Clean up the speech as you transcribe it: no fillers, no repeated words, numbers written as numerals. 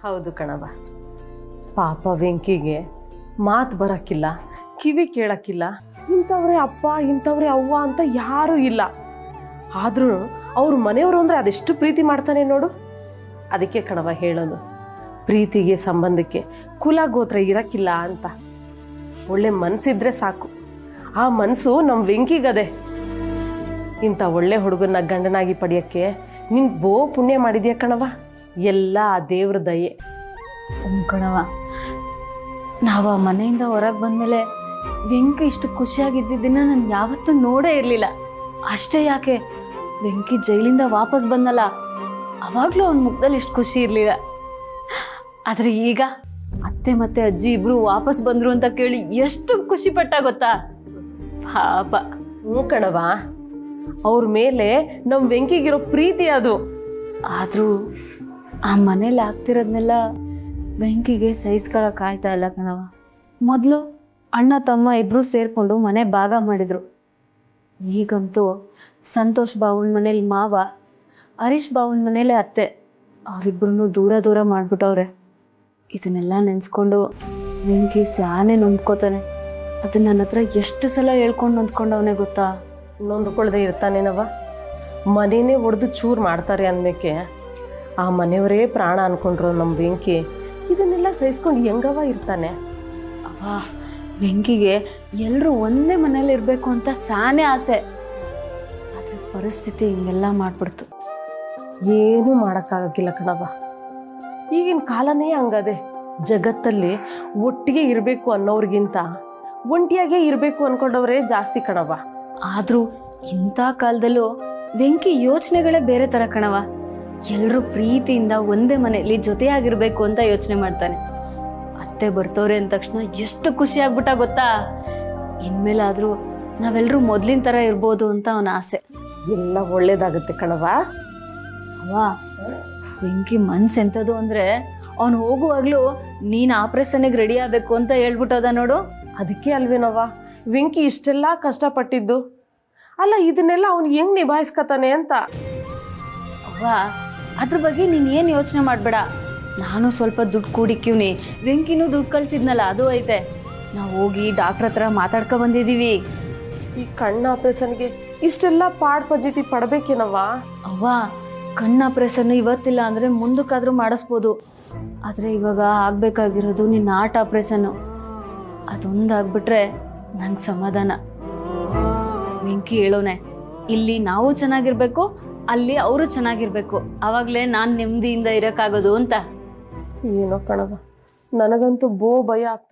ಹೌದು ಕಣವ. ಪಾಪ ವೆಂಕಿಗೆ ಮಾತು ಬರಕ್ಕಿಲ್ಲ, ಕಿವಿ ಕೇಳಕ್ಕಿಲ್ಲ, ಇಂಥವ್ರೆ ಅಪ್ಪ ಇಂಥವ್ರೆ ಅವ್ವ ಅಂತ ಯಾರೂ ಇಲ್ಲ. ಆದ್ರೂ ಅವ್ರ ಮನೆಯವರು ಅಂದ್ರೆ ಅದೆಷ್ಟು ಪ್ರೀತಿ ಮಾಡ್ತಾನೆ ನೋಡು. ಅದಕ್ಕೆ ಕಣವ ಹೇಳೋದು, ಪ್ರೀತಿಗೆ ಸಂಬಂಧಕ್ಕೆ ಕುಲ ಗೋತ್ರ ಇರಕ್ಕಿಲ್ಲ ಅಂತ. ಒಳ್ಳೆ ಮನ್ಸಿದ್ರೆ ಸಾಕು. ಆ ಮನಸ್ಸು ನಮ್ಮ ವೆಂಕಿಗದೆ. ಇಂಥ ಒಳ್ಳೆ ಹುಡುಗನ್ನ ಗಂಡನಾಗಿ ಪಡೆಯಕ್ಕೆ ನಿನ್ ಪುಣ್ಯ ಮಾಡಿದ್ಯಾ ಕಣವ. ಎಲ್ಲ ಆ ದೇವ್ರ ದಯೆ. ಕಣವ, ನಾವು ಆ ಮನೆಯಿಂದ ಹೊರಗೆ ಬಂದ್ಮೇಲೆ ವೆಂಕಿ ಇಷ್ಟು ಖುಷಿಯಾಗಿದ್ದಿದ್ದನ್ನ ನಾನು ಯಾವತ್ತೂ ನೋಡೇ ಇರಲಿಲ್ಲ. ಅಷ್ಟೇ ಯಾಕೆ, ವೆಂಕಿ ಜೈಲಿಂದ ವಾಪಸ್ ಬಂದಲ್ಲ, ಅವಾಗ್ಲೂ ಅವನ ಮುಖದಲ್ಲಿ ಇಷ್ಟು ಖುಷಿ ಇರಲಿಲ್ಲ. ಆದ್ರೆ ಈಗ ಅತ್ತೆ ಮತ್ತೆ ಅಜ್ಜಿ ಇಬ್ರು ವಾಪಸ್ ಬಂದ್ರು ಅಂತ ಕೇಳಿ ಎಷ್ಟು ಖುಷಿ ಪಟ್ಟ ಗೊತ್ತಾ ಪಾಪ. ಕಣವ, ಅವ್ರ ಮೇಲೆ ನಮ್ ವೆಂಕಿಗಿರೋ ಪ್ರೀತಿ ಅದು. ಆದ್ರೂ ಆ ಮನೇಲಿ ಆಗ್ತಿರೋದ್ನೆಲ್ಲ ವೆಂಕಿಗೆ ಸಹಿಸ್ಕೊಳಕ್ ಆಯ್ತಾ ಇಲ್ಲ ಕಣವ. ಮೊದಲು ಅಣ್ಣ ತಮ್ಮ ಇಬ್ರು ಸೇರ್ಕೊಂಡು ಮನೆ ಭಾಗ ಮಾಡಿದ್ರು. ಈಗಂತೂ ಸಂತೋಷ್ ಬಾವನ್ ಮನೇಲಿ ಮಾವ, ಹರೀಶ್ ಬಾವನ್ ಮನೇಲಿ ಅತ್ತೆ, ಅವರಿಬ್ರು ದೂರ ದೂರ ಮಾಡ್ಬಿಟ್ಟವ್ರೆ. ಇದನ್ನೆಲ್ಲ ನೆನ್ಸ್ಕೊಂಡು ವೆಂಕಿ ಸ್ಯಾನೆ ನೊಂದ್ಕೋತಾನೆ. ಅದನ್ನ ನನ್ನ ಹತ್ರ ಎಷ್ಟು ಸಲ ಹೇಳ್ಕೊಂಡು ನೊಂದ್ಕೊಂಡವನೇ ಗೊತ್ತಾ. ನೊಂದ್ಕೊಳ್ದೆ ಇರ್ತಾನೇನವ. ಮನೇನೆ ಒಡೆದು ಚೂರು ಮಾಡ್ತಾರೆ ಅಂದ್ಮೇಕೆ ಆ ಮನೆಯವರೇ ಪ್ರಾಣ ಅನ್ಕೊಂಡ್ರು ನಮ್ಮ ವೆಂಕಿ. ಇದನ್ನೆಲ್ಲ ಸಹಿಸ್ಕೊಂಡು ಹೆಂಗವ ಇರ್ತಾನೆ. ಅವ ವೆಂಕಿಗೆ ಎಲ್ಲರೂ ಒಂದೇ ಮನೇಲಿ ಇರಬೇಕು ಅಂತ ಸಾನೇ ಆಸೆ. ಆದ್ರೆ ಪರಿಸ್ಥಿತಿ ಹಿಂಗೆಲ್ಲ ಮಾಡ್ಬಿಡ್ತು. ಏನೂ ಮಾಡೋಕ್ಕಾಗಕ್ಕಿಲ್ಲ ಕಣವ. ಈಗಿನ ಕಾಲನೇ ಹಂಗದೆ. ಜಗತ್ತಲ್ಲಿ ಒಟ್ಟಿಗೆ ಇರಬೇಕು ಅನ್ನೋರ್ಗಿಂತ ಒಂಟಿಯಾಗೇ ಇರಬೇಕು ಅನ್ಕೊಂಡವ್ರೆ ಜಾಸ್ತಿ ಕಣವ. ಆದ್ರೂ ಇಂಥ ಕಾಲದಲ್ಲೂ ವೆಂಕಿ ಯೋಚನೆಗಳೇ ಬೇರೆ ತರ ಕಣವ. ಎಲ್ಲರೂ ಪ್ರೀತಿಯಿಂದ ಒಂದೇ ಮನೆಯಲ್ಲಿ ಜೊತೆಯಾಗಿರ್ಬೇಕು ಅಂತ ಯೋಚನೆ ಮಾಡ್ತಾನೆ. ಅತ್ತೆ ಬರ್ತವ್ರೆ ಅಂದ ತಕ್ಷಣ ಎಷ್ಟು ಖುಷಿ ಆಗ್ಬಿಟ್ಟ ಗೊತ್ತಾ. ಇನ್ಮೇಲಾದ್ರೂ ನಾವೆಲ್ಲರೂ ಮೊದ್ಲಿನ ತರ ಇರ್ಬೋದು ಅಂತ ಅವನ ಆಸೆ. ಎಲ್ಲ ಒಳ್ಳೇದಾಗುತ್ತೆ ಕಣವ. ಅವ ವೆಂಕಿ ಮನ್ಸು ಎಂಥದ್ದು ಅಂದ್ರೆ ಅವನು ಹೋಗುವಾಗ್ಲೂ ನೀನ್ ಆಪರೇಷನ್ಗೆ ರೆಡಿ ಆಗ್ಬೇಕು ಅಂತ ಹೇಳ್ಬಿಟ್ಟದ ನೋಡು. ಅದಕ್ಕೆ ಅಲ್ವೇನವ ವೆಂಕಿ ಇಷ್ಟೆಲ್ಲ ಕಷ್ಟಪಟ್ಟಿದ್ದು. ಅಲ್ಲ, ಇದನ್ನೆಲ್ಲ ಅವ್ನು ಹೆಂಗ್ ನಿಭಾಯಿಸ್ಕತಾನೆ ಅಂತ. ಅವ್ವ, ಅದ್ರ ಬಗ್ಗೆ ನೀನ್ ಏನ್ ಯೋಚನೆ ಮಾಡ್ಬೇಡ. ನಾನು ಸ್ವಲ್ಪ ದುಡ್ಡು ಕೂಡಿಕ್ಕಿವ್ನಿ, ವೆಂಕಿನೂ ದುಡ್ಡು ಕಳ್ಸಿದ್ನಲ್ಲ ಅದು ಐತೆ. ನಾವು ಹೋಗಿ ಡಾಕ್ಟರ್ ಹತ್ರ ಮಾತಾಡ್ಕೊ ಬಂದಿದೀವಿ. ಈ ಕಣ್ಣು ಆಪರೇಷನ್ಗೆ ಇಷ್ಟೆಲ್ಲ ಪಜಿತಿ ಪಡ್ಬೇಕೇನವ. ಅವ್ವ, ಕಣ್ಣು ಆಪರೇಷನ್ ಇವತ್ತಿಲ್ಲ ಅಂದ್ರೆ ಮುಂದಕ್ಕಾದ್ರೂ ಮಾಡಿಸ್ಬೋದು. ಆದ್ರೆ ಇವಾಗ ಆಗ್ಬೇಕಾಗಿರೋದು ನಿನ್ನ ಹಾರ್ಟ್ ಆಪರೇಷನ್. ಅದೊಂದಾಗ್ಬಿಟ್ರೆ ನಂಗೆ ಸಮಾಧಾನ. ವೆಂಕಿ ಹೇಳೋನೆ, ಇಲ್ಲಿ ನಾವು ಚೆನ್ನಾಗಿರ್ಬೇಕು, ಅಲ್ಲಿ ಅವರು ಚೆನ್ನಾಗಿರ್ಬೇಕು, ಅವಾಗ್ಲೇ ನಾನು ನೆಮ್ಮದಿಯಿಂದ ಇರಕ್ಕಾಗೋದು ಅಂತ. ಏನೋ ಕಣವ, ನನಗಂತೂ ಭಯ ಆಗ್ತದೆ.